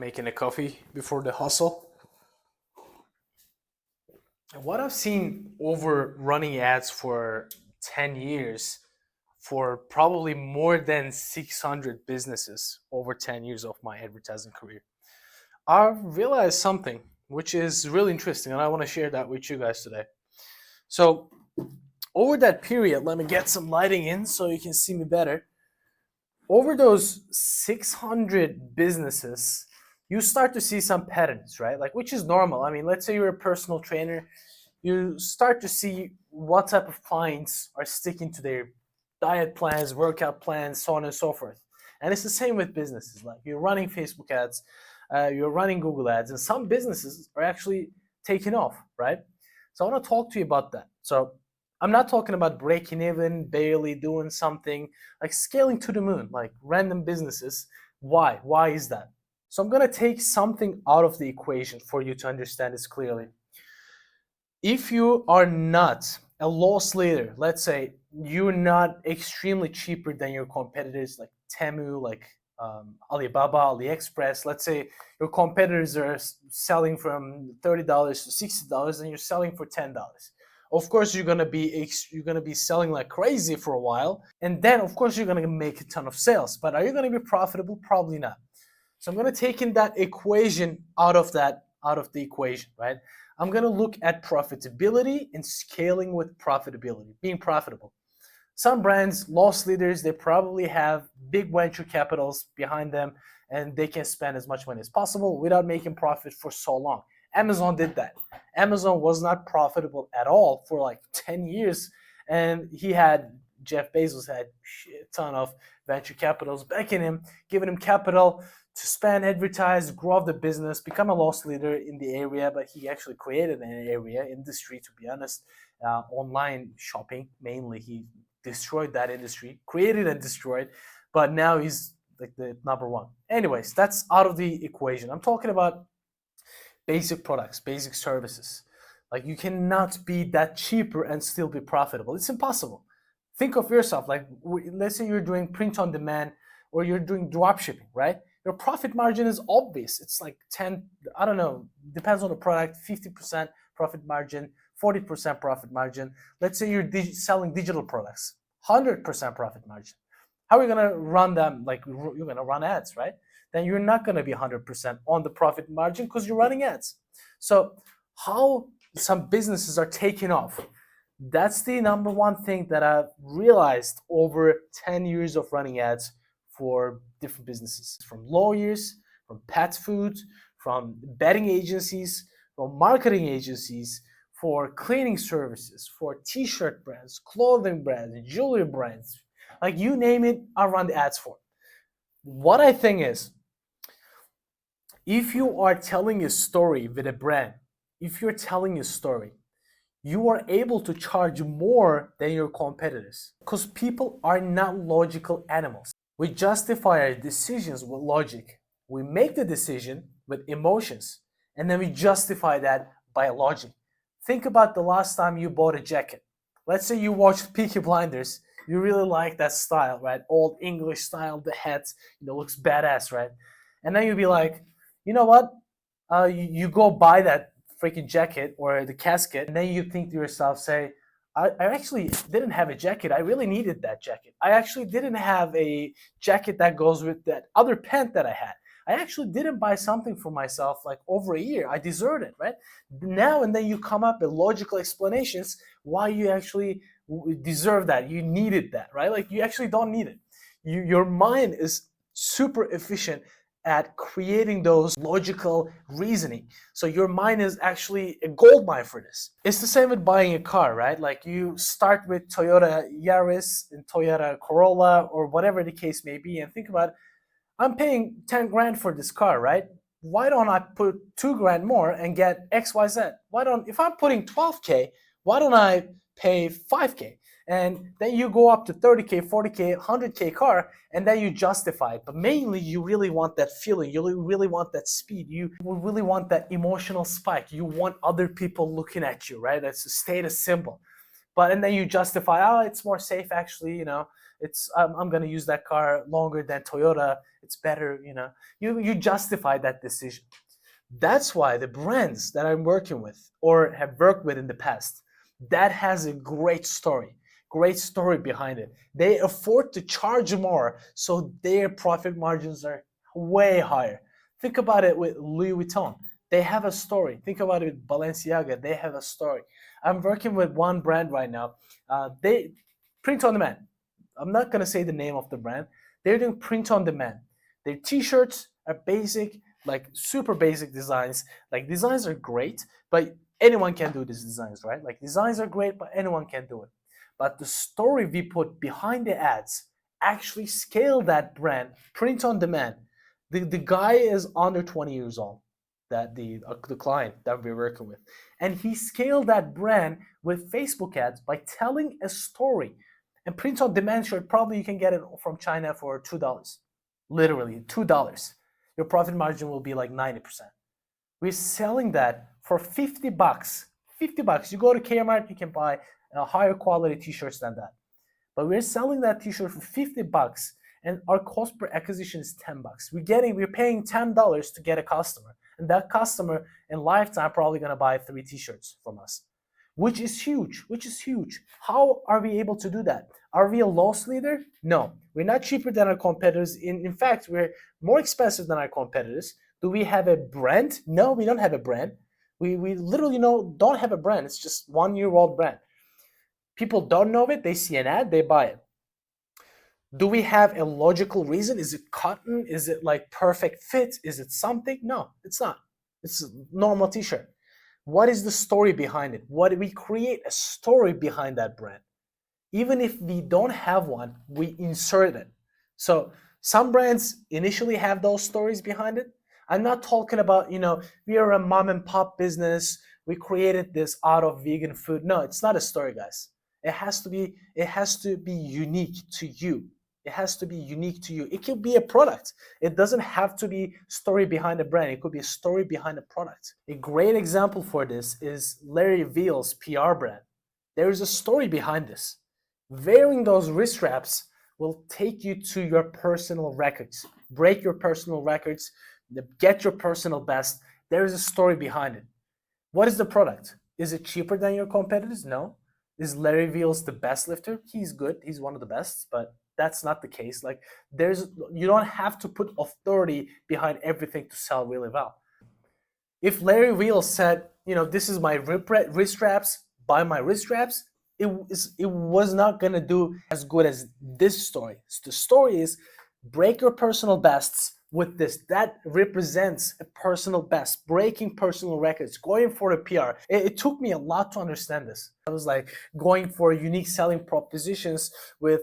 making a coffee before the hustle. And what I've seen over running ads for 10 years for probably more than 600 businesses over 10 years of my advertising career, I've realized something which is really interesting and I want to share that with you guys today. So, over that period, let me get some lighting in so you can see me better. Over those 600 businesses, you start to see some patterns, right? Like, which is normal. I mean, let's say you're a personal trainer, you start to see what type of clients are sticking to their diet plans, workout plans, so on and so forth. And it's the same with businesses. Like, you're running Facebook ads, you're running Google ads, and some businesses are actually taking off, right? So I want to talk to you about that. So I'm not talking about breaking even, barely doing something, like scaling to the moon, like random businesses. Why? Why is that? So I'm going to take something out of the equation for you to understand this clearly. If you are not a loss leader, let's say you're not extremely cheaper than your competitors like Temu, like Alibaba, AliExpress. Let's say your competitors are selling from $30 to $60, and you're selling for $10. Of course, you're gonna be selling like crazy for a while, and then of course you're gonna make a ton of sales. But are you gonna be profitable? Probably not. So I'm gonna take in that equation out of the equation, right? I'm gonna look at profitability and scaling with profitability, being profitable. Some brands, loss leaders, they probably have big venture capitals behind them and they can spend as much money as possible without making profit for so long. Amazon did that. Amazon was not profitable at all for like 10 years, and Jeff Bezos had a ton of venture capitals backing him, giving him capital to spend, advertise, grow the business, become a loss leader in the area. But he actually created an area, industry, to be honest, online shopping mainly. He destroyed that industry, created and destroyed, but now he's like the number one. Anyways, that's out of the equation. I'm talking about basic products, basic services. Like, you cannot be that cheaper and still be profitable. It's impossible. Think of yourself, like let's say you're doing print on demand or you're doing drop shipping, right? Your profit margin is obvious. It's like 10, I don't know, depends on the product, 50% profit margin, 40% profit margin. Let's say you're selling digital products, 100% profit margin. How are you going to run them? Like, you're going to run ads, right? Then you're not going to be 100% on the profit margin because you're running ads. So how some businesses are taking off, that's the number one thing that I've realized over 10 years of running ads for different businesses, from lawyers, from pet food, from betting agencies, from marketing agencies, for cleaning services, for t-shirt brands, clothing brands, jewelry brands, like you name it, I run the ads for. What I think is, if you are telling a story with a brand, if you're telling a story, you are able to charge more than your competitors, because people are not logical animals. We justify our decisions with logic. We make the decision with emotions, and then we justify that by logic. Think about the last time you bought a jacket. Let's say you watched Peaky Blinders. You really like that style, right? Old English style, the hat, looks badass, right? And then you'll be like, you know what? You go buy that freaking jacket or the casket, and then you think to yourself, say, I actually didn't have a jacket. I really needed that jacket. I actually didn't have a jacket that goes with that other pant that I had. I actually didn't buy something for myself like over a year. I deserved it, right? Now and then you come up with logical explanations why you actually deserve that. You needed that, right? Like, you actually don't need it. Your mind is super efficient at creating those logical reasoning. So your mind is actually a gold mine for this. It's the same with buying a car, right? Like, you start with Toyota Yaris and Toyota Corolla or whatever the case may be, and think about, I'm paying 10 grand for this car, right? Why don't I put 2 grand more and get XYZ? If I'm putting 12K, why don't I pay 5K? And then you go up to 30K, 40K, 100K car, and then you justify it. But mainly, you really want that feeling. You really want that speed. You really want that emotional spike. You want other people looking at you, right? That's a status symbol. And then you justify, it's more safe actually, I'm gonna use that car longer than Toyota. It's better, you know. You justify that decision. That's why the brands that I'm working with or have worked with in the past, that has a great story behind it. They afford to charge more, so their profit margins are way higher. Think about it with Louis Vuitton. They have a story. Think about it with Balenciaga. They have a story. I'm working with one brand right now. They print on demand. I'm not gonna say the name of the brand. They're doing print on demand. Their t-shirts are basic, like super basic designs. Like designs are great, but anyone can do these designs, right? Like designs are great, but anyone can do it. But the story we put behind the ads actually scale that brand, print on demand. The guy is under 20 years old, that the client that we're working with. And he scaled that brand with Facebook ads by telling a story. And print on demand shirt, probably you can get it from China for $2. Literally $2. Your profit margin will be like 90%. We're selling that for 50 bucks. 50 bucks. You go to Kmart, you can buy higher quality t-shirts than that. But we're selling that t-shirt for 50 bucks and our cost per acquisition is 10 bucks. We're paying $10 to get a customer. And that customer in lifetime probably gonna buy 3 t-shirts from us. Which is huge. How are we able to do that? Are we a loss leader? No, we're not cheaper than our competitors. In fact, we're more expensive than our competitors. Do we have a brand? No, we don't have a brand. We literally don't have a brand. It's just 1-year-old brand. People don't know it. They see an ad, they buy it. Do we have a logical reason? Is it cotton? Is it like perfect fit? Is it something? No, it's not. It's a normal t-shirt. What is the story behind it? What do we create a story behind that brand? Even if we don't have one, we insert it. So some brands initially have those stories behind it. I'm not talking about, we are a mom and pop business. We created this out of vegan food. No, it's not a story, guys. It has to be unique to you. It has to be unique to you. It could be a product. It doesn't have to be story behind a brand. It could be a story behind a product. A great example for this is Larry Veal's PR brand. There is a story behind this. Wearing those wrist straps will take you to your personal records, break your personal records, get your personal best. There is a story behind it. What is the product? Is it cheaper than your competitors? No. Is Larry Veal's the best lifter? He's good. He's one of the best, but that's not the case. Like you don't have to put authority behind everything to sell really well. If Larry Veal said, this is my wrist straps, buy my wrist straps, it was not gonna do as good as this story. So the story is break your personal bests with this. That represents a personal best, breaking personal records, going for a PR. It took me a lot to understand this. I was like going for unique selling propositions with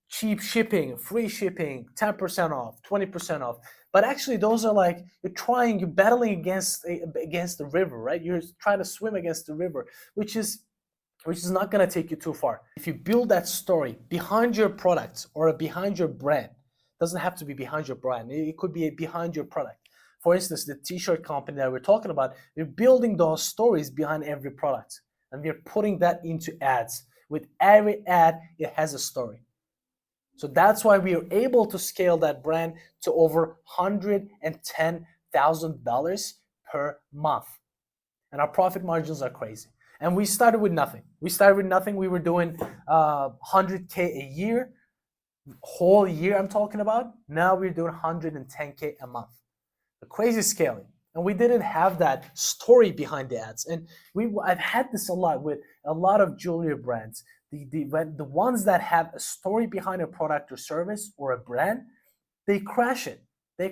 cheap shipping, free shipping, 10% off, 20% off. But actually those are like, you're battling against the river, right? You're trying to swim against the river, which is not going to take you too far. If you build that story behind your product or behind your brand, it doesn't have to be behind your brand. It could be behind your product. For instance, the t-shirt company that we're talking about, we're building those stories behind every product. And we're putting that into ads. With every ad, it has a story. So that's why we are able to scale that brand to over $110,000 per month. And our profit margins are crazy. And we started with nothing. We were doing 100K a year, whole year I'm talking about. Now we're doing 110K a month. The crazy scaling. And we didn't have that story behind the ads. And I've had this a lot with a lot of jewelry brands. The ones that have a story behind a product or service or a brand, they crash it. They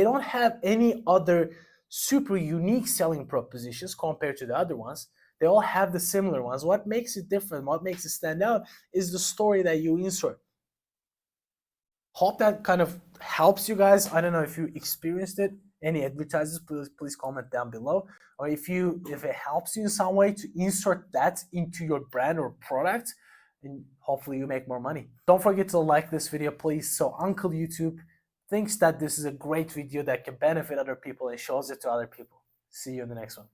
don't have any other super unique selling propositions compared to the other ones. They all have the similar ones. What makes it different, what makes it stand out is the story that you insert. Hope that kind of helps you guys. I don't know if you experienced it. Any advertisers, please comment down below. Or if it helps you in some way to insert that into your brand or product, and hopefully you make more money. Don't forget to like this video, please, so Uncle YouTube thinks that this is a great video that can benefit other people and shows it to other people. See you in the next one.